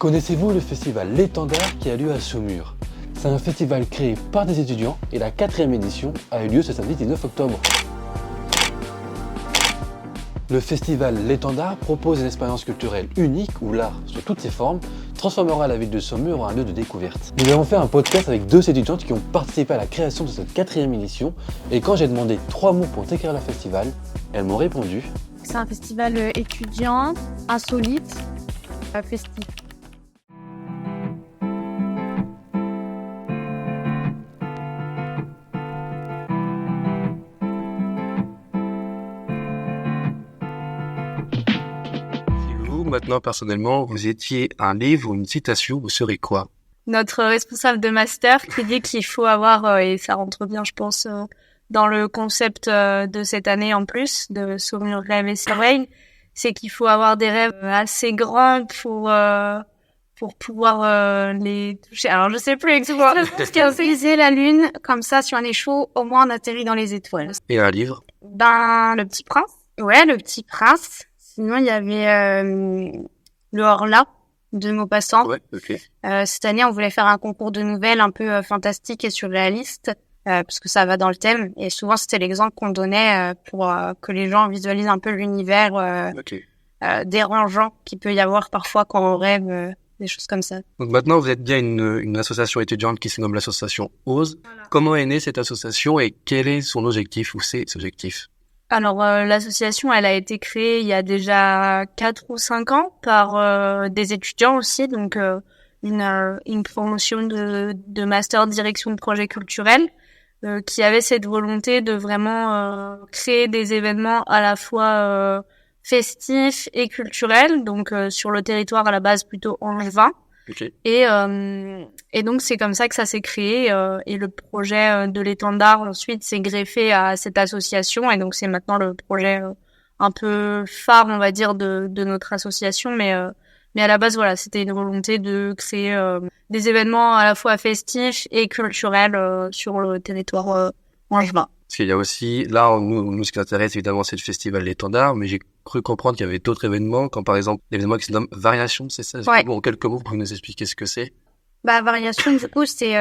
Connaissez-vous le festival L'Étendard qui a lieu à Saumur? C'est un festival créé par des étudiants et la 4e édition a eu lieu ce samedi 19 octobre. Le festival L'Étendard propose une expérience culturelle unique où l'art, sous toutes ses formes, transformera la ville de Saumur en un lieu de découverte. Nous avons fait un podcast avec 2 étudiantes qui ont participé à la création de cette 4e édition et quand j'ai demandé 3 mots pour décrire le festival, elles m'ont répondu. C'est un festival étudiant, insolite, festif. Maintenant, personnellement, vous étiez un livre ou une citation, vous serez quoi? Notre responsable de master qui dit qu'il faut avoir, et ça rentre bien, je pense, dans le concept de cette année en plus, de Saumur rêve et sommeil, c'est qu'il faut avoir des rêves assez grands pour pouvoir les toucher. Alors, je sais plus exactement ce qu'il a utilisé la lune, comme ça, si on est chaud, au moins on atterrit dans les étoiles. Et un livre? Le Petit Prince. Ouais, Le Petit Prince. Sinon, il y avait le Horla de Maupassant. Ouais, ok. Cette année, on voulait faire un concours de nouvelles un peu fantastique et surréaliste, parce que ça va dans le thème. Et souvent, c'était l'exemple qu'on donnait pour que les gens visualisent un peu l'univers dérangeant qu'il peut y avoir parfois quand on rêve, des choses comme ça. Donc maintenant, vous êtes bien une association étudiante qui se nomme l'association OSE. Voilà. Comment est née cette association et quel est son objectif ou ses objectifs? Alors, l'association, elle a été créée il y a déjà 4 ou 5 ans par des étudiants aussi, donc une promotion de master direction de projet culturel qui avait cette volonté de vraiment créer des événements à la fois festifs et culturels, donc sur le territoire à la base plutôt angevin. Okay. Et donc c'est comme ça que ça s'est créé et le projet de l'Étendard ensuite s'est greffé à cette association et donc c'est maintenant le projet un peu phare on va dire de notre association mais à la base voilà c'était une volonté de créer des événements à la fois festifs et culturels sur le territoire angevin. Parce qu'il y a aussi, là, nous, ce qui nous intéresse, évidemment, c'est le festival L'Étendard, mais j'ai cru comprendre qu'il y avait d'autres événements, comme par exemple, l'événement qui se nomme Variation, c'est ça? Ouais. Bon, en quelques mots, vous pouvez nous expliquer ce que c'est? Variation, du coup, c'est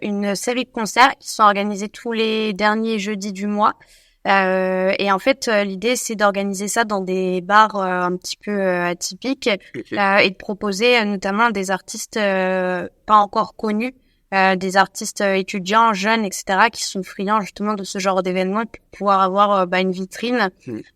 une série de concerts qui sont organisés tous les derniers jeudis du mois. Et en fait, l'idée, c'est d'organiser ça dans des bars un petit peu atypiques et de proposer notamment des artistes pas encore connus, des artistes étudiants, jeunes, etc., qui sont friands justement de ce genre d'événements pour pouvoir avoir une vitrine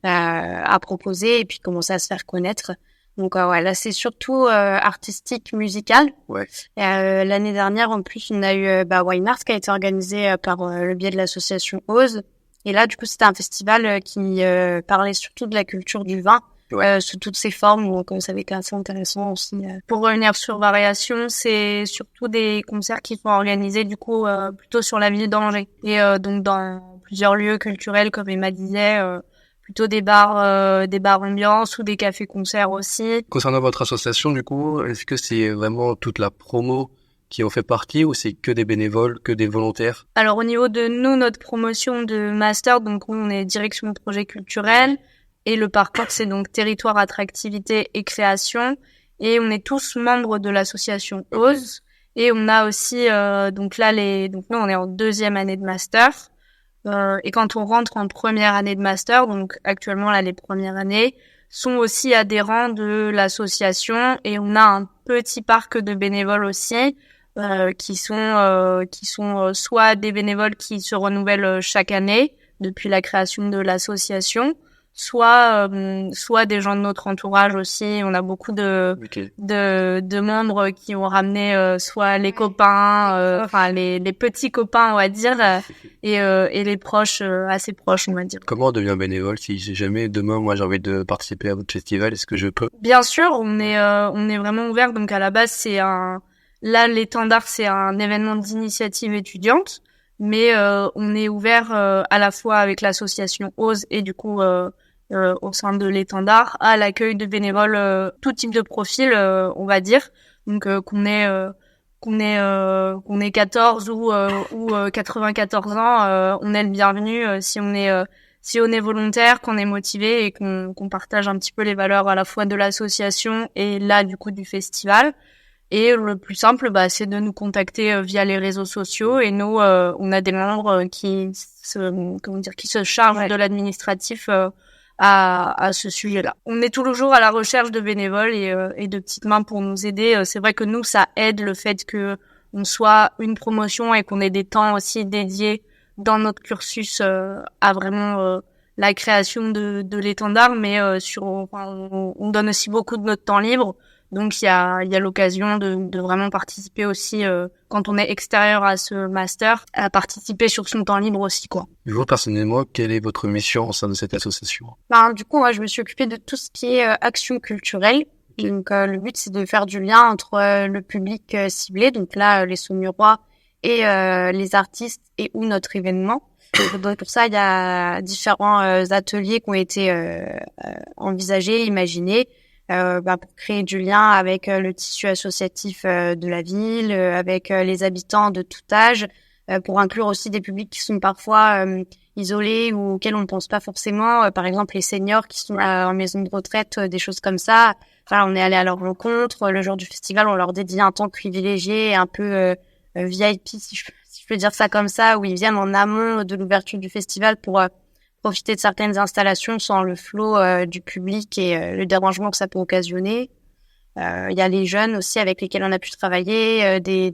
à proposer et puis commencer à se faire connaître. Donc là, c'est surtout artistique, musical. Ouais. L'année dernière, en plus, on a eu Wine Art qui a été organisé par le biais de l'association OSE. Et là, du coup, c'était un festival qui parlait surtout de la culture du vin. Ouais. Sous toutes ses formes, donc ça avait été assez intéressant aussi. Pour revenir sur Variation, c'est surtout des concerts qui sont organisés du coup plutôt sur la ville d'Angers et donc dans plusieurs lieux culturels comme Emma disait, plutôt des bars ambiance ou des cafés-concerts aussi. Concernant votre association, du coup, est-ce que c'est vraiment toute la promo qui en fait partie ou c'est que des bénévoles, que des volontaires? Alors au niveau de nous, notre promotion de master, donc on est direction de projet culturel. Et le parcours, c'est donc territoire, attractivité et création. Et on est tous membres de l'association OSE. Et on a aussi, donc nous, on est en 2e année de master. Et quand on rentre en 1re année de master, donc actuellement, là, les premières années, sont aussi adhérents de l'association. Et on a un petit parc de bénévoles aussi, qui sont soit des bénévoles qui se renouvellent chaque année depuis la création de l'association, soit des gens de notre entourage aussi. On a beaucoup de membres qui ont ramené soit les copains, les petits copains on va dire, et les proches assez proches on va dire. Comment on devient bénévole si jamais demain moi j'ai envie de participer à votre festival, est-ce que je peux? Bien sûr, on est vraiment ouvert. Donc à la base l'Étendard c'est un événement d'initiative étudiante, mais on est ouvert à la fois avec l'association OSE et du coup au sein de l'Étendard à l'accueil de bénévoles tout type de profil on va dire, donc qu'on ait 14 ou 94 ans, on est le bienvenu. Si si on est volontaire, qu'on est motivé et qu'on partage un petit peu les valeurs à la fois de l'association et là du coup du festival. Et le plus simple, c'est de nous contacter via les réseaux sociaux. Et nous, on a des membres qui se chargent de l'administratif à ce sujet-là. On est toujours à la recherche de bénévoles et de petites mains pour nous aider. C'est vrai que nous, ça aide le fait que on soit une promotion et qu'on ait des temps aussi dédiés dans notre cursus à vraiment la création de l'étendard, mais on donne aussi beaucoup de notre temps libre. Donc il y a l'occasion de vraiment participer aussi quand on est extérieur à ce master, à participer sur son temps libre aussi, quoi. Vous, personnellement, quelle est votre mission au sein de cette association? Du coup, moi, je me suis occupée de tout ce qui est action culturelle. Donc le but, c'est de faire du lien entre le public ciblé, donc là les Saumurois et les artistes et ou notre événement. Donc pour ça, il y a différents ateliers qui ont été envisagés, imaginés. Pour créer du lien avec le tissu associatif de la ville, avec les habitants de tout âge, pour inclure aussi des publics qui sont parfois isolés ou auxquels on ne pense pas forcément, par exemple les seniors qui sont en maison de retraite, des choses comme ça. Enfin, on est allé à leur rencontre. Le jour du festival, on leur dédie un temps privilégié, un peu VIP, si je peux dire ça comme ça, où ils viennent en amont de l'ouverture du festival pour profiter de certaines installations sans le flot du public et le dérangement que ça peut occasionner. Il y a les jeunes aussi avec lesquels on a pu travailler, des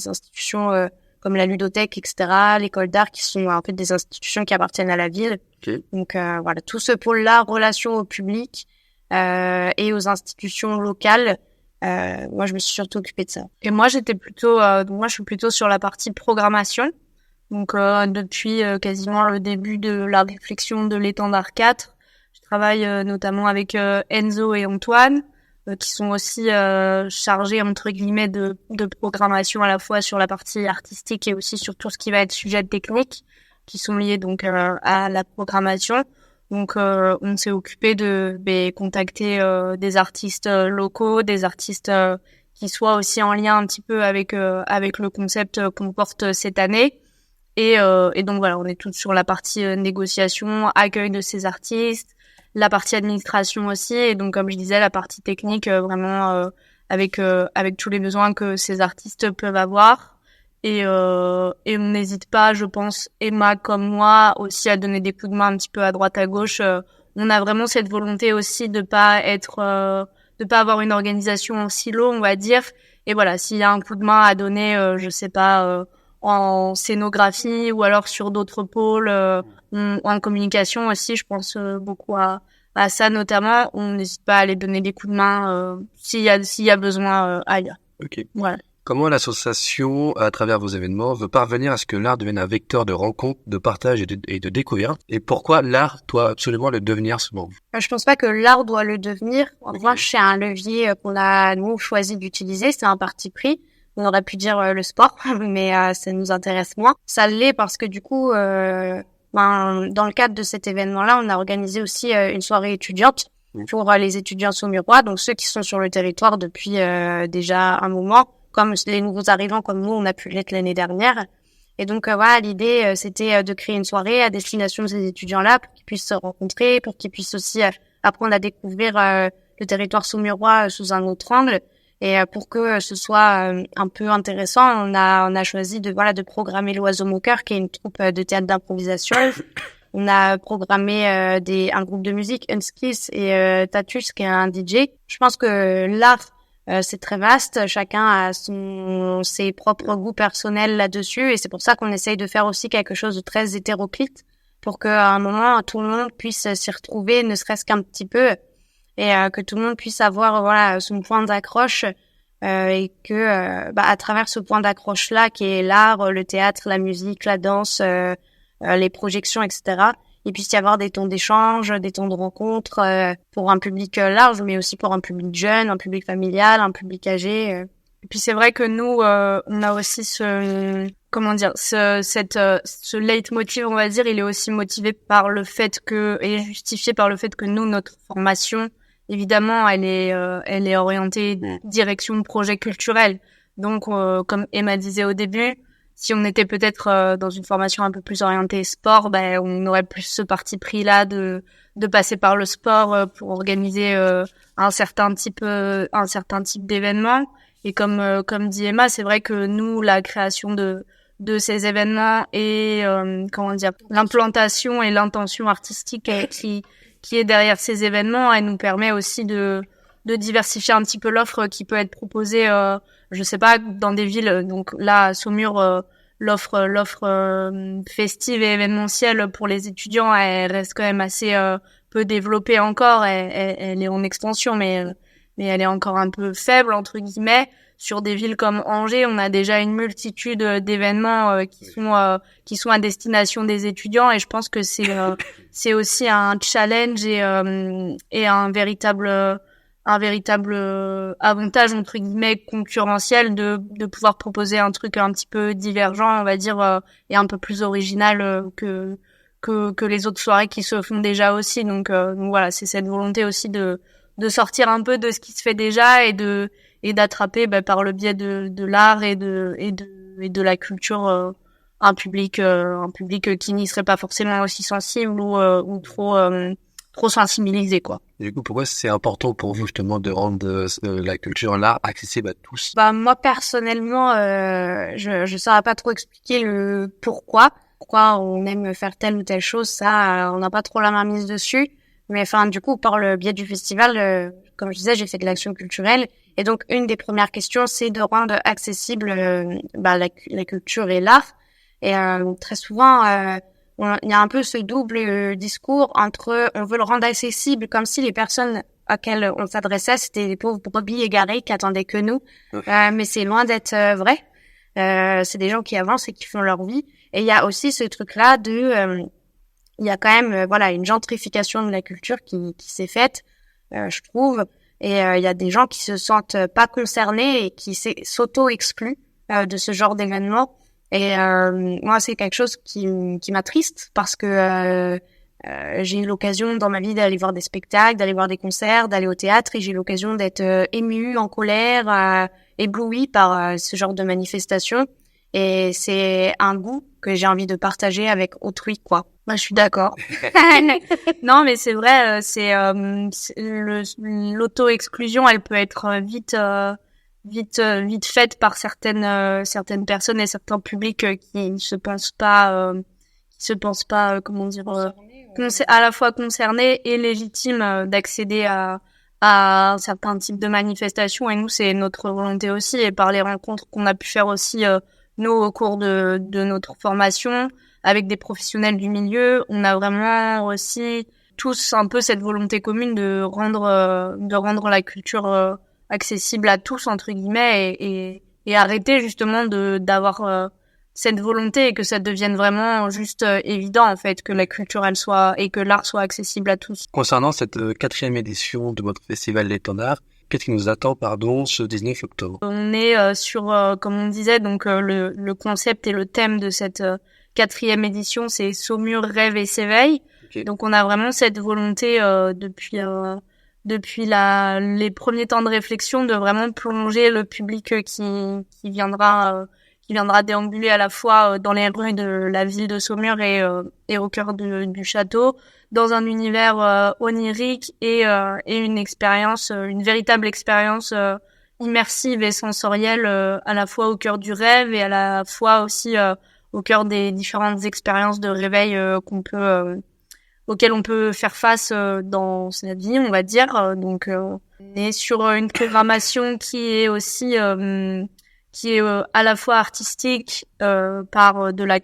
institutions comme la ludothèque, etc., l'école d'art qui sont en fait des institutions qui appartiennent à la ville. Okay. Donc voilà, tout ce pôle-là, relation au public et aux institutions locales. Moi, je me suis surtout occupée de ça. Et moi, je suis plutôt sur la partie programmation. Donc depuis quasiment le début de la réflexion de l'étendard 4, je travaille notamment avec Enzo et Antoine, qui sont aussi chargés entre guillemets de programmation à la fois sur la partie artistique et aussi sur tout ce qui va être sujet technique, qui sont liés donc à la programmation. Donc on s'est occupé de contacter des artistes locaux, des artistes qui soient aussi en lien un petit peu avec le concept qu'on porte cette année. Et donc voilà, on est toutes sur la partie négociation, accueil de ces artistes, la partie administration aussi, et donc comme je disais, la partie technique vraiment avec tous les besoins que ces artistes peuvent avoir. Et on n'hésite pas, je pense, Emma comme moi, aussi à donner des coups de main un petit peu à droite à gauche. On a vraiment cette volonté aussi de pas avoir une organisation en silo, on va dire. Et voilà, s'il y a un coup de main à donner, je sais pas. En scénographie ou alors sur d'autres pôles, en communication aussi, je pense beaucoup à ça notamment. On n'hésite pas à aller donner des coups de main s'il y a besoin ailleurs. Ok. Voilà. Comment l'association, à travers vos événements, veut parvenir à ce que l'art devienne un vecteur de rencontre, de partage et de découverte? Et pourquoi l'art doit absolument le devenir selon vous? Je pense pas que l'art doit le devenir. En revanche, c'est un levier qu'on a nous choisi d'utiliser. C'est un parti pris. On aurait pu dire le sport, mais ça nous intéresse moins. Ça l'est parce que du coup, dans le cadre de cet événement-là, on a organisé aussi une soirée étudiante pour les étudiants saumurois, donc ceux qui sont sur le territoire depuis déjà un moment, comme les nouveaux arrivants, comme nous, on a pu l'être l'année dernière. Et donc voilà, l'idée, c'était de créer une soirée à destination de ces étudiants-là pour qu'ils puissent se rencontrer, pour qu'ils puissent aussi apprendre à découvrir le territoire saumurois sous un autre angle. Et pour que ce soit un peu intéressant, on a choisi de programmer l'Oiseau Moqueur, qui est une troupe de théâtre d'improvisation. On a programmé un groupe de musique, Unskiss, et Tatus, qui est un DJ. Je pense que l'art, c'est très vaste. Chacun a ses propres goûts personnels là-dessus, et c'est pour ça qu'on essaye de faire aussi quelque chose de très hétéroclite, pour qu'à un moment, tout le monde puisse s'y retrouver, ne serait-ce qu'un petit peu, et que tout le monde puisse avoir son point d'accroche et que à travers ce point d'accroche là qui est l'art, le théâtre, la musique, la danse, les projections, etc., il puisse y avoir des temps d'échange, des temps de rencontre pour un public large, mais aussi pour un public jeune, un public familial, un public âgé. Et puis c'est vrai que nous on a aussi ce leitmotiv, on va dire, il est aussi motivé par le fait que, et justifié par le fait que nous, notre formation, évidemment, elle est orientée direction projet culturel. Donc, comme Emma disait au début, si on était peut-être dans une formation un peu plus orientée sport, on aurait plus ce parti pris-là de passer par le sport pour organiser un certain type d'événement. Et comme dit Emma, c'est vrai que nous, la création de ces événements et l'implantation et l'intention artistique qui est derrière ces événements, elle nous permet aussi de diversifier un petit peu l'offre qui peut être proposée, je sais pas, dans des villes. Donc là, à Saumur, l'offre festive et événementielle pour les étudiants, elle reste quand même assez peu développée encore. Elle est en extension, mais elle est encore un peu faible entre guillemets. Sur des villes comme Angers, on a déjà une multitude d'événements qui sont à destination des étudiants, et je pense que c'est aussi un challenge et un véritable avantage entre guillemets concurrentiel de pouvoir proposer un truc un petit peu divergent, on va dire, et un peu plus original que les autres soirées qui se font déjà aussi. Donc voilà, c'est cette volonté aussi de sortir un peu de ce qui se fait déjà et d'attraper par le biais de l'art et de la culture un public qui n'y serait pas forcément aussi sensible ou trop sensibilisé, quoi. Et du coup, pourquoi c'est important pour vous justement de rendre la culture, l'art accessible à tous? Moi personnellement, je saurais pas trop expliquer le pourquoi on aime faire telle ou telle chose. Ça, on n'a pas trop la main mise dessus. Mais du coup, par le biais du festival, comme je disais, j'ai fait de l'action culturelle. Et donc, une des premières questions, c'est de rendre accessible la culture et l'art. Et très souvent, il y a un peu ce double discours entre on veut le rendre accessible, comme si les personnes auxquelles on s'adressait, c'était des pauvres brebis égarées qui attendaient que nous. Mais c'est loin d'être vrai. C'est des gens qui avancent et qui font leur vie. Et il y a aussi ce truc-là il y a quand même une gentrification de la culture qui s'est faite, je trouve, et il y a des gens qui se sentent pas concernés et qui s'auto-excluent de ce genre d'événement. Et moi, c'est quelque chose qui m'attriste parce que j'ai eu l'occasion dans ma vie d'aller voir des spectacles, d'aller voir des concerts, d'aller au théâtre, et j'ai eu l'occasion d'être émue, en colère, éblouie par ce genre de manifestation. Et c'est un goût que j'ai envie de partager avec autrui, quoi. Moi, je suis d'accord. Non, mais c'est vrai, l'auto-exclusion, elle peut être vite faite par certaines personnes et certains publics qui ne se pensent pas, comment dire, à la fois concernés et légitimes d'accéder à un certain type de manifestation. Et nous, c'est notre volonté aussi, et par les rencontres qu'on a pu faire aussi nous au cours de notre formation avec des professionnels du milieu, on a vraiment aussi tous un peu cette volonté commune de rendre la culture accessible à tous entre guillemets et arrêter justement d'avoir cette volonté et que ça devienne vraiment juste évident en fait que la culture et que l'art soit accessible à tous. Concernant cette 4e édition de votre festival L'Étendard, qu'est-ce qui nous attend, ce 19 octobre? On est sur, comme on disait, donc le concept et le thème de cette 4e édition, c'est Saumur, rêve et s'éveille. Okay. Donc on a vraiment cette volonté depuis les premiers temps de réflexion de vraiment plonger le public qui viendra déambuler à la fois dans les rues de la ville de Saumur et au cœur du château, dans un univers onirique et une expérience, une véritable expérience immersive et sensorielle à la fois au cœur du rêve et à la fois aussi au cœur des différentes expériences de réveil auxquelles on peut faire face dans sa vie, on va dire. Donc on est sur une programmation qui est aussi à la fois artistique par de la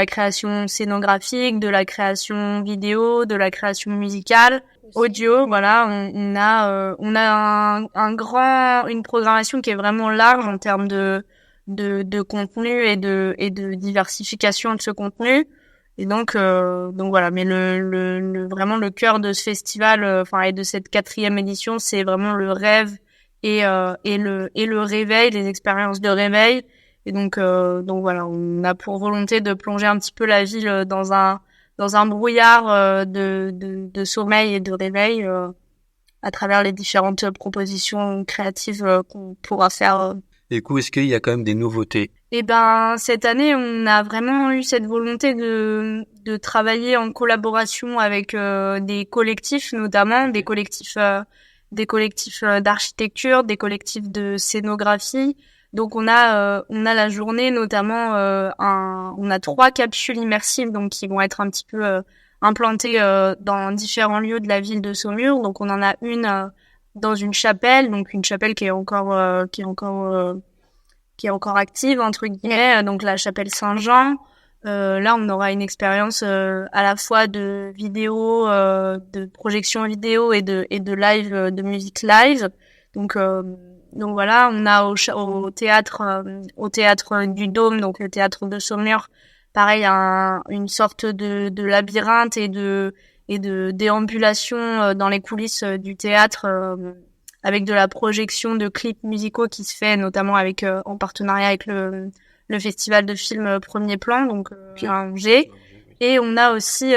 création scénographique, de la création vidéo, de la création musicale, audio. Voilà, on a une programmation qui est vraiment large en termes de contenu et de diversification de ce contenu. Et donc voilà, mais vraiment le cœur de ce festival et de cette 4e édition, c'est vraiment le rêve et le réveil, les expériences de réveil. Et donc voilà, on a pour volonté de plonger un petit peu la ville dans un brouillard de sommeil et de réveil à travers les différentes propositions créatives qu'on pourra faire. Et du coup, est-ce qu'il y a quand même des nouveautés? Et ben cette année, on a vraiment eu cette volonté de travailler en collaboration avec des collectifs, notamment des collectifs d'architecture, des collectifs de scénographie. Donc on a la journée notamment on a 3 capsules immersives donc qui vont être un petit peu implantées dans différents lieux de la ville de Saumur. Donc on en a une dans une chapelle, donc une chapelle qui est encore active entre guillemets, donc la chapelle Saint-Jean. Là, on aura une expérience à la fois de vidéo, de projection vidéo et de live, de musique live. Donc voilà, on a au théâtre du Dôme, donc le théâtre de Saumur, pareil, une sorte de labyrinthe et de déambulation dans les coulisses du théâtre. Avec de la projection de clips musicaux qui se fait notamment avec en partenariat avec le festival de films Premier Plan, donc à Angers. Et on a aussi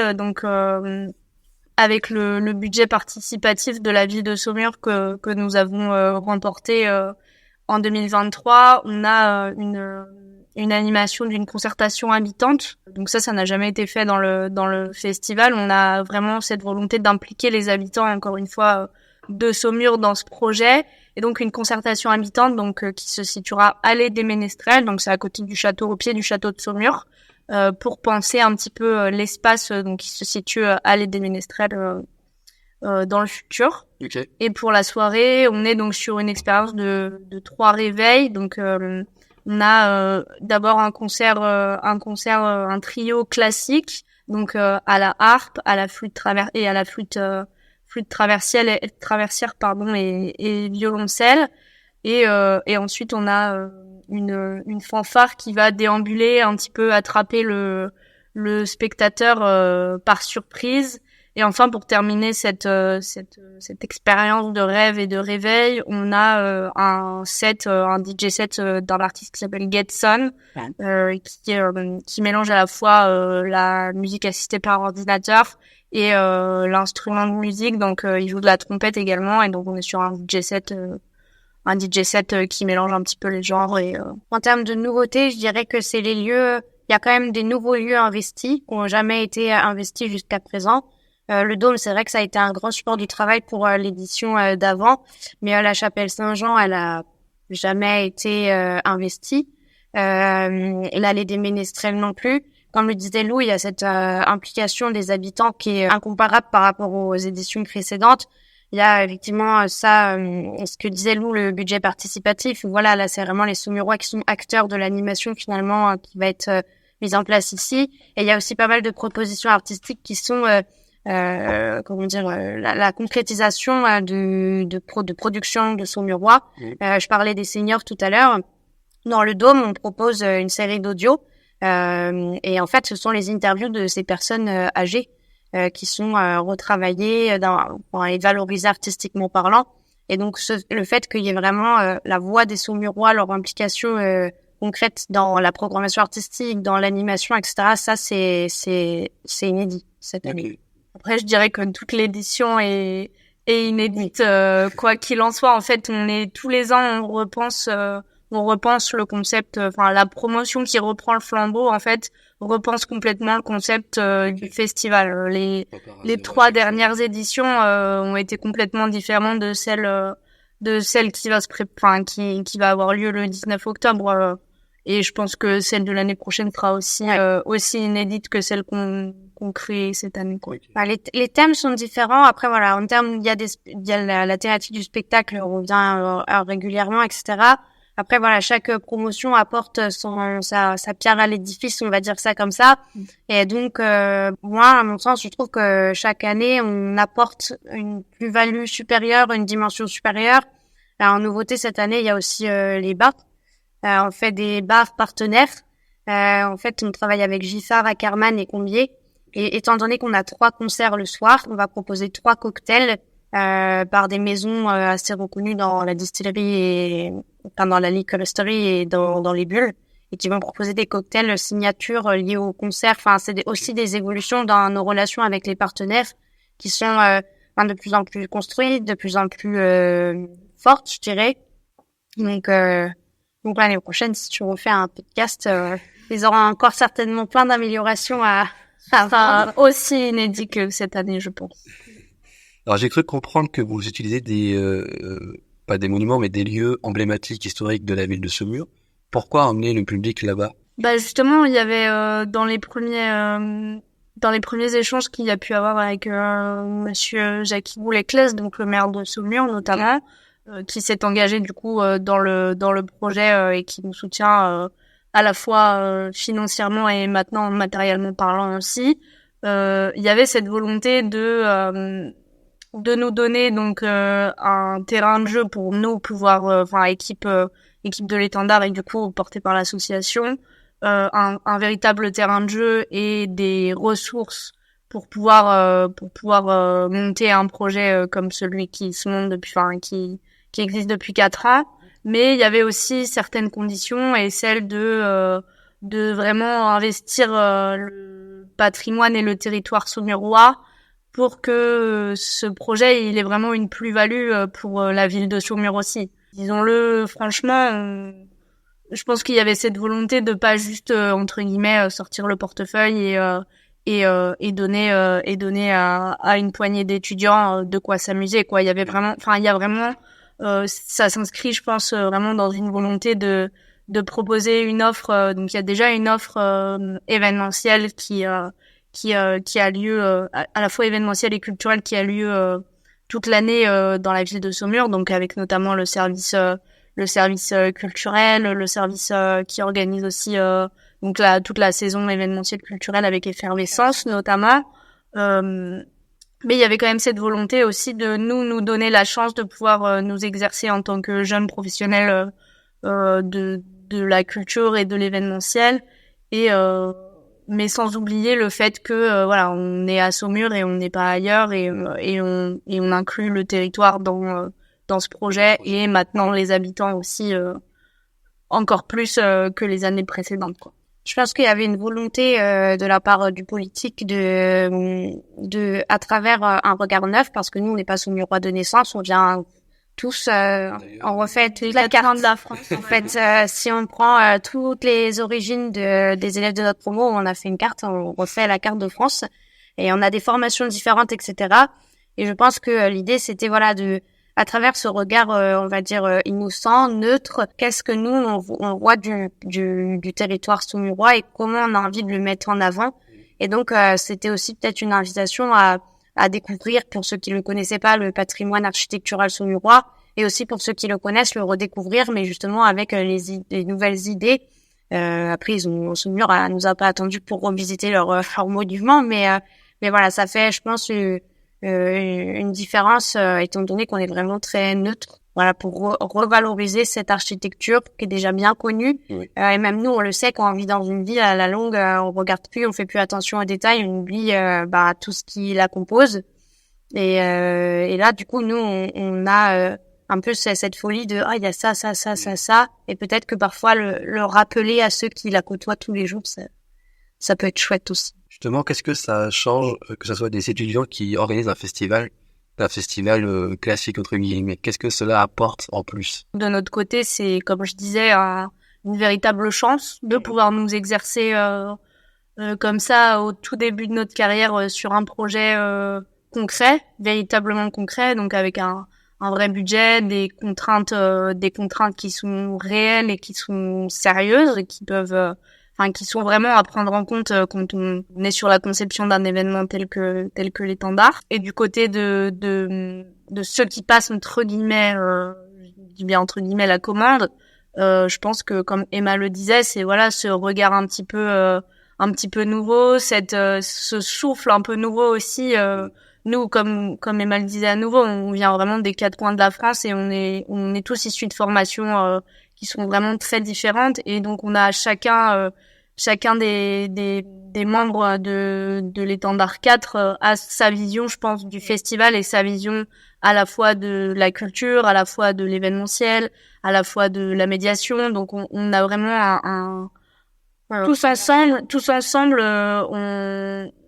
avec le budget participatif de la ville de Saumur que nous avons remporté en 2023, on a une animation d'une concertation habitante. Donc ça n'a jamais été fait dans le festival. On a vraiment cette volonté d'impliquer les habitants, encore une fois, de Saumur dans ce projet. Et donc une concertation habitante donc qui se situera allée des Ménestrels, donc c'est à côté du château, au pied du château de Saumur, pour penser un petit peu l'espace donc qui se situe allée des Ménestrels dans le futur. Okay. Et pour la soirée, on est donc sur une expérience de 3 réveils. Donc on a d'abord un trio classique, donc à la harpe, à la flûte et à la flûte traversière et violoncelle. Et ensuite on a une fanfare qui va déambuler un petit peu, attraper le spectateur par surprise. Et enfin, pour terminer cette expérience de rêve et de réveil, on a un DJ set d'un artiste qui s'appelle Getson, qui mélange à la fois la musique assistée par ordinateur et l'instrument de musique. Donc il joue de la trompette également, et donc on est sur un DJ set qui mélange un petit peu les genres. Et en termes de nouveautés, je dirais que c'est les lieux. Il y a quand même des nouveaux lieux investis qui n'ont jamais été investis jusqu'à présent. Le Dôme, c'est vrai que ça a été un grand support du travail pour l'édition d'avant, mais la chapelle Saint-Jean, elle a jamais été investie. L'allée des Ménestrels non plus. Comme le disait Lou, il y a cette implication des habitants qui est incomparable par rapport aux éditions précédentes. Il y a effectivement ça, ce que disait Lou, le budget participatif. Voilà, là, c'est vraiment les Saumurois qui sont acteurs de l'animation finalement qui va être mise en place ici. Et il y a aussi pas mal de propositions artistiques qui sont la concrétisation de production de Saumurois. Je parlais des seniors tout à l'heure. Dans le Dôme, on propose une série d'audio et en fait, ce sont les interviews de ces personnes âgées qui sont retravaillées pour les valoriser artistiquement parlant. Et donc, le fait qu'il y ait vraiment la voix des Saumurois, leur implication concrète dans la programmation artistique, dans l'animation, etc., ça, c'est inédit cette année. Okay. Après, je dirais que toute l'édition est inédite. Quoi qu'il en soit, en fait, tous les ans, on repense le concept, la promotion qui reprend le flambeau, en fait, repense complètement le concept du festival. Les 3 dernières éditions ont été complètement différentes de celle qui va qui va avoir lieu le 19 octobre. Et je pense que celle de l'année prochaine sera aussi inédite que celle qu'on crée cette année, quoi. Les thèmes sont différents. Après, voilà, en termes, il y a la thématique du spectacle revient régulièrement, etc. Après, voilà, chaque promotion apporte sa pierre à l'édifice, on va dire ça comme ça. Et donc, moi, à mon sens, je trouve que chaque année, on apporte une plus-value supérieure, une dimension supérieure. En nouveauté, cette année, il y a aussi les bars. On fait des bars partenaires. En fait, on travaille avec Giffard, Ackerman et Combier. Et étant donné qu'on a 3 concerts le soir, on va proposer 3 cocktails par des maisons assez reconnues dans la distillerie dans la liquoristerie et dans les bulles, et qui vont proposer des cocktails signatures liés au concert. Enfin, c'est aussi des évolutions dans nos relations avec les partenaires qui sont de plus en plus construites, de plus en plus fortes, je dirais. Donc Donc l'année prochaine, si tu refais un podcast, ils auront encore certainement plein d'améliorations à Enfin, aussi inédit que cette année, je pense. Alors j'ai cru comprendre que vous utilisez pas des monuments, mais des lieux emblématiques historiques de la ville de Saumur. Pourquoi emmener le public là-bas? Bah justement, il y avait dans les premiers échanges qu'il y a pu avoir avec Monsieur Jacques Boulay-Claise, donc le maire de Saumur notamment, qui s'est engagé du coup dans le projet et qui nous soutient à la fois financièrement et maintenant matériellement parlant aussi. Il y avait cette volonté de nous donner donc un terrain de jeu pour nous pouvoir, équipe de l'étendard et du coup porté par l'association, un véritable terrain de jeu et des ressources pour pouvoir monter un projet comme celui qui se monte depuis, qui existe depuis 4 ans. Mais il y avait aussi certaines conditions et celle de vraiment investir le patrimoine et le territoire saumurois pour que ce projet il ait vraiment une plus-value pour la ville de Saumur aussi. Disons-le franchement, je pense qu'il y avait cette volonté de pas juste entre guillemets sortir le portefeuille et donner à une poignée d'étudiants de quoi s'amuser quoi. Il y avait vraiment, ça s'inscrit, je pense, vraiment dans une volonté de proposer une offre. Donc, il y a déjà une offre événementielle qui a lieu, à la fois événementielle et culturelle, qui a lieu toute l'année dans la ville de Saumur. Donc, avec notamment le service culturel, le service qui organise aussi donc toute la saison événementielle culturelle avec Effervescence notamment. Mais il y avait quand même cette volonté aussi de nous donner la chance de pouvoir nous exercer en tant que jeunes professionnels de la culture et de l'événementiel, et mais sans oublier le fait que on est à Saumur et on n'est pas ailleurs, et on inclut le territoire dans ce projet et maintenant les habitants aussi encore plus que les années précédentes quoi. Je pense qu'il y avait une volonté de la part du politique de à travers un regard neuf, parce que nous on n'est pas saumurois de naissance, on vient tous on refait toute la carte de la France. En fait, si on prend toutes les origines des élèves de notre promo, on a fait une carte, on refait la carte de France et on a des formations différentes, etc. Et je pense que l'idée c'était à travers ce regard, on va dire innocent, neutre, qu'est-ce que nous on voit du territoire saumurois et comment on a envie de le mettre en avant. Et donc c'était aussi peut-être une invitation à découvrir, pour ceux qui le connaissaient pas, le patrimoine architectural saumurois, et aussi pour ceux qui le connaissent, le redécouvrir, mais justement avec les nouvelles idées. Après, Saumur nous a pas attendu pour revisiter leur monument, mais voilà, ça fait, je pense, une différence étant donné qu'on est vraiment très neutre, pour revaloriser cette architecture qui est déjà bien connue. Oui. Et même nous on le sait, quand on vit dans une ville à la longue, on regarde plus, on fait plus attention aux détails, on oublie tout ce qui la compose, et là du coup nous on a un peu cette folie de il y a ça, et peut-être que parfois le rappeler à ceux qui la côtoient tous les jours, ça peut être chouette aussi. Justement, qu'est-ce que ça change que ce soit des étudiants qui organisent un festival classique entre guillemets? Qu'est-ce que cela apporte en plus? De notre côté, c'est, comme je disais, une véritable chance de pouvoir nous exercer comme ça au tout début de notre carrière sur un projet concret, véritablement concret, donc avec un vrai budget, des contraintes qui sont réelles et qui sont sérieuses et qui peuvent qui sont vraiment à prendre en compte quand on est sur la conception d'un événement tel que l'étendard. Et du côté de ceux qui passent entre guillemets, je dis bien entre guillemets, la commande, je pense que comme Emma le disait, c'est ce regard un petit peu nouveau, ce souffle un peu nouveau aussi. Nous, comme Emma le disait à nouveau, on vient vraiment des 4 coins de la France et on est tous issus de formations qui sont vraiment très différentes, et donc on a chacun des membres de l'étendard 4 a sa vision, je pense, du festival, et sa vision à la fois de la culture, à la fois de l'événementiel, à la fois de la médiation. Donc on a vraiment tous ensemble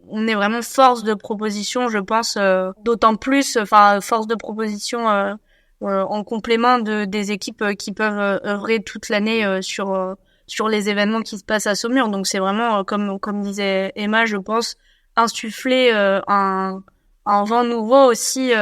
on est vraiment force de proposition, je pense, d'autant plus force de proposition en complément des équipes qui peuvent œuvrer toute l'année sur les événements qui se passent à Saumur. Donc c'est vraiment comme disait Emma, je pense, insuffler un vent nouveau aussi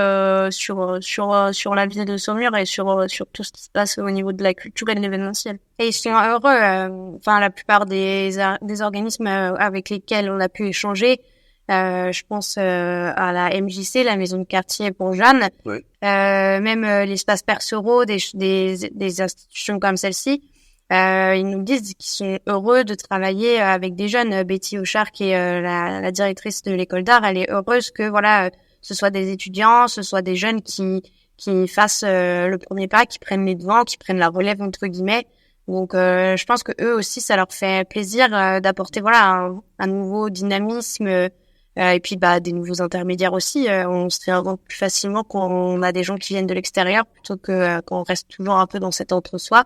sur la ville de Saumur et sur tout ce qui se passe au niveau de la culture et de l'événementiel. Et ils sont heureux. Enfin, la plupart des organismes avec lesquels on a pu échanger, je pense à la MJC, la maison de quartier pour Jeanne, Ouais. même l'espace Percereau, des institutions comme celle-ci. Ils nous disent qu'ils sont heureux de travailler avec des jeunes. Betty Auchard, qui est la directrice de l'école d'art, elle est heureuse que ce soit des étudiants, ce soit des jeunes qui fassent le premier pas, qui prennent les devants, qui prennent la relève entre guillemets. Donc je pense que eux aussi, ça leur fait plaisir d'apporter un nouveau dynamisme et puis des nouveaux intermédiaires aussi. On se fait rendre plus facilement quand on a des gens qui viennent de l'extérieur plutôt que quand on reste toujours un peu dans cet entre-soi.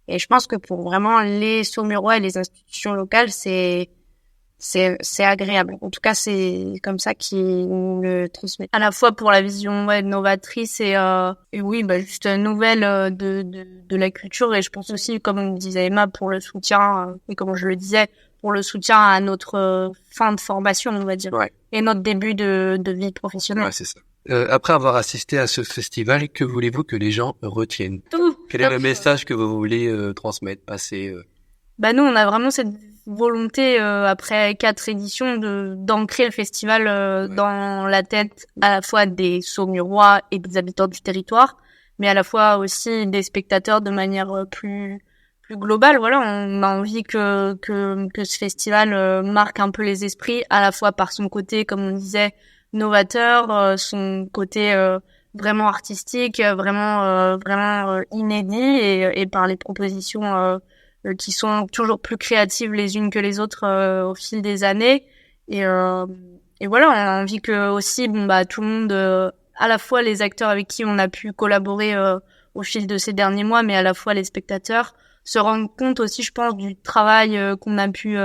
Et je pense que pour vraiment les Saumurois et les institutions locales, c'est agréable. En tout cas, c'est comme ça qu'ils nous le transmettent. À la fois pour la vision novatrice et oui, juste nouvelle de la culture. Et je pense aussi, comme disait Emma, pour le soutien, et comme je le disais, pour le soutien à notre fin de formation, on va dire, Ouais. et notre début de vie professionnelle. Ouais, c'est ça. Après avoir assisté à ce festival, que voulez-vous que les gens retiennent? Tout. Quel est le message que vous voulez transmettre, passer Nous, on a vraiment cette volonté, après 4 éditions, d'ancrer le festival dans la tête à la fois des Saumurois et des habitants du territoire, mais à la fois aussi des spectateurs de manière plus globale. Voilà, on a envie que ce festival marque un peu les esprits, à la fois par son côté, comme on disait, novateur, son côté vraiment artistique, vraiment inédit, et par les propositions qui sont toujours plus créatives les unes que les autres au fil des années. Et voilà, on a envie que aussi tout le monde, à la fois les acteurs avec qui on a pu collaborer au fil de ces derniers mois, mais à la fois les spectateurs, se rendent compte aussi, je pense, du travail qu'on a pu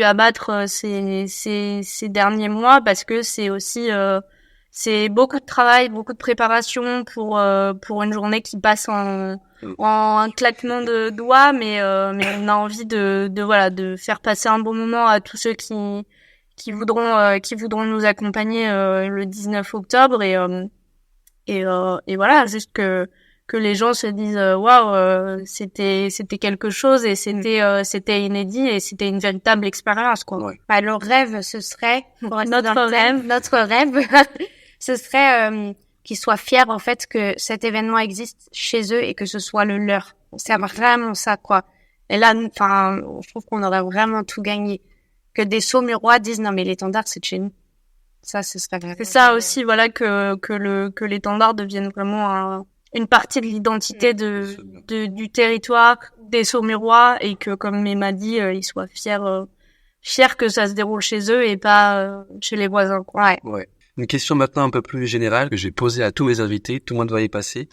abattre ces derniers mois, parce que c'est aussi c'est beaucoup de travail, beaucoup de préparation pour une journée qui passe en un claquement de doigts, mais on a envie de faire passer un bon moment à tous ceux qui voudront nous accompagner le 19 octobre, et voilà, juste que les gens se disent waouh, c'était quelque chose, et c'était inédit, et c'était une véritable expérience, quoi. Ouais. Le rêve, ce serait notre rêve ce serait qu'ils soient fiers en fait que cet événement existe chez eux et que ce soit le leur. C'est vraiment ça, quoi. Et là, je trouve qu'on aurait vraiment tout gagné. Que des Saumurois disent non mais l'étendard c'est de chez nous. Ça, ce serait vraiment... C'est ça aussi, voilà, que l'étendard devienne vraiment une partie de l'identité du territoire, des Saumurois, et que, comme Emma dit, ils soient fiers que ça se déroule chez eux et pas chez les voisins, quoi. Ouais. Une question maintenant un peu plus générale que j'ai posée à tous mes invités, tout le monde va y passer.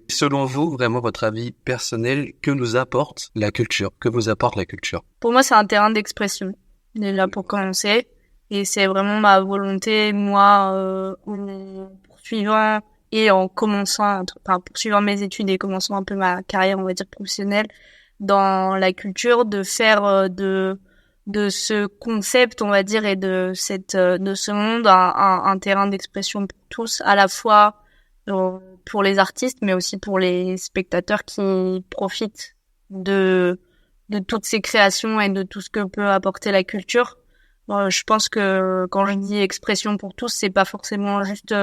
Selon vous, vraiment votre avis personnel, que nous apporte la culture? Que vous apporte la culture? Pour moi, c'est un terrain d'expression, déjà pour commencer, et c'est vraiment ma volonté, moi, en poursuivant et en commençant, poursuivant mes études et commençant un peu ma carrière, on va dire, professionnelle dans la culture, de faire de ce concept, on va dire, et de ce monde un terrain d'expression pour tous, à la fois pour les artistes, mais aussi pour les spectateurs qui profitent de toutes ces créations et de tout ce que peut apporter la culture. Je pense que quand je dis expression pour tous, c'est pas forcément juste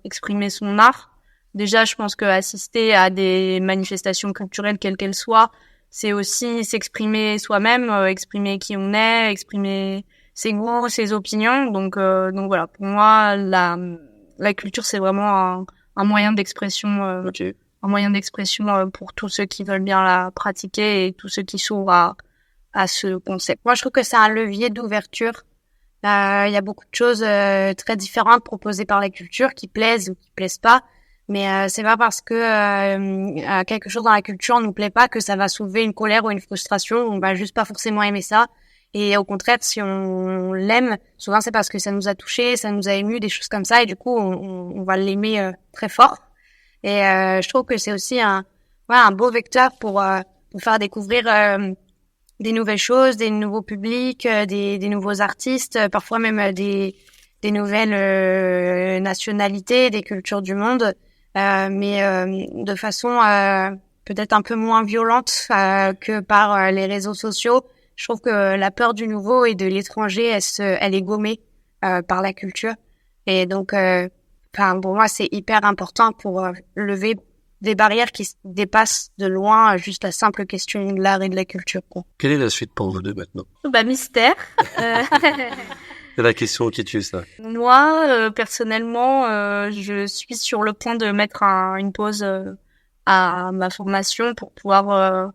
exprimer son art. Déjà, je pense que assister à des manifestations culturelles, quelles qu'elles soient, c'est aussi s'exprimer soi-même, exprimer qui on est, exprimer ses goûts, ses opinions. Donc voilà, pour moi, la culture, c'est vraiment un moyen d'expression, un moyen d'expression pour tous ceux qui veulent bien la pratiquer et tous ceux qui s'ouvrent à ce concept. Moi, je trouve que c'est un levier d'ouverture. Il y a beaucoup de choses très différentes proposées par la culture qui plaisent ou qui plaisent pas. Mais c'est pas parce que quelque chose dans la culture nous plaît pas que ça va soulever une colère ou une frustration. On va juste pas forcément aimer ça. Et au contraire, si on l'aime, souvent c'est parce que ça nous a touché, ça nous a ému, des choses comme ça. Et du coup, on va l'aimer très fort. Et je trouve que c'est aussi un beau vecteur pour faire découvrir des nouvelles choses, des nouveaux publics, des nouveaux artistes, parfois même des nouvelles nationalités, des cultures du monde, mais de façon peut-être un peu moins violente que par les réseaux sociaux. Je trouve que la peur du nouveau et de l'étranger, elle est gommée par la culture. Et donc, pour moi, c'est hyper important pour lever des barrières qui dépassent de loin juste la simple question de l'art et de la culture, quoi. Quelle est la suite pour vous deux maintenant? Mystère. C'est la question qui tue ça. Moi, personnellement, je suis sur le point de mettre une pause à ma formation pour pouvoir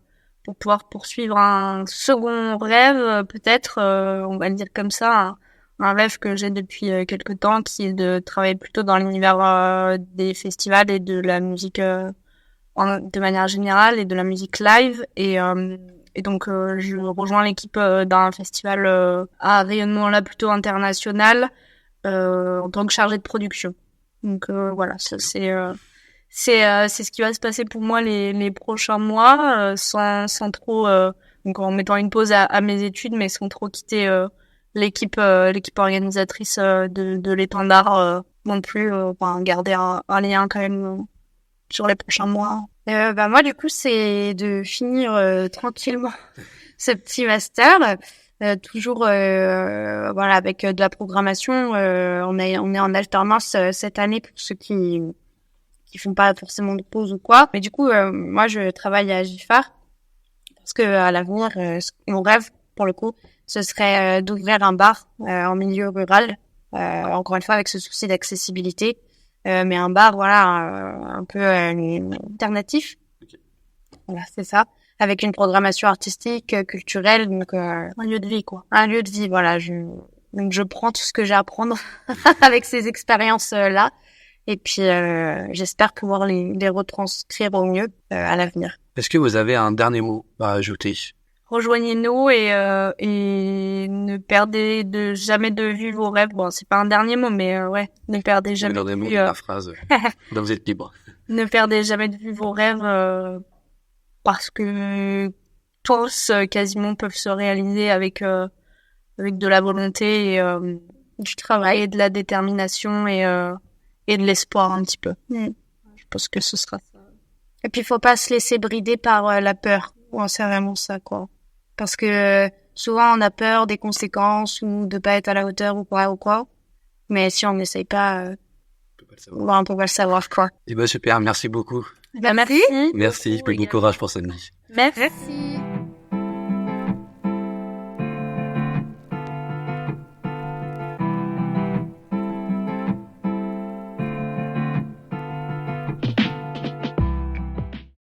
poursuivre un second rêve, peut-être, on va le dire comme ça, un rêve que j'ai depuis quelque temps, qui est de travailler plutôt dans l'univers des festivals et de la musique de manière générale et de la musique live. Et donc, je rejoins l'équipe d'un festival à rayonnement là plutôt international en tant que chargée de production. Donc voilà, ça, c'est ce qui va se passer pour moi les prochains mois, sans trop donc en mettant une pause à mes études, mais sans trop quitter l'équipe organisatrice de l'étendard non plus, garder un lien quand même sur les prochains mois. Moi du coup c'est de finir tranquillement ce petit master, toujours avec de la programmation. On est en alternance cette année pour ceux qui font pas forcément de pause ou quoi. Mais du coup, moi, je travaille à Giffard parce que à l'avenir, mon rêve, pour le coup, ce serait d'ouvrir un bar en milieu rural. Encore une fois, avec ce souci d'accessibilité, mais un bar, un peu alternatif. Okay. Voilà, c'est ça. Avec une programmation artistique, culturelle, donc un lieu de vie, quoi. Un lieu de vie, voilà. Donc je prends tout ce que j'ai à apprendre avec ces expériences-là. Et puis, j'espère pouvoir les retranscrire au mieux à l'avenir. Est-ce que vous avez un dernier mot à ajouter? Rejoignez-nous et ne perdez jamais de vue vos rêves. Bon, c'est pas un dernier mot, mais ne perdez jamais de vue la phrase. Donc vous êtes libre. Ne perdez jamais de vue vos rêves parce que tous quasiment peuvent se réaliser avec de la volonté et du travail et de la détermination et de l'espoir un petit peu. Je pense que ce sera ça. Et puis, il faut pas se laisser brider par la peur. Ouais, c'est vraiment ça, quoi. Parce que souvent, on a peur des conséquences ou de pas être à la hauteur ou quoi. Mais si on n'essaye pas, on peut pas le savoir, quoi. Et super, merci beaucoup. Merci. Merci, bon courage pour cette nuit. Merci.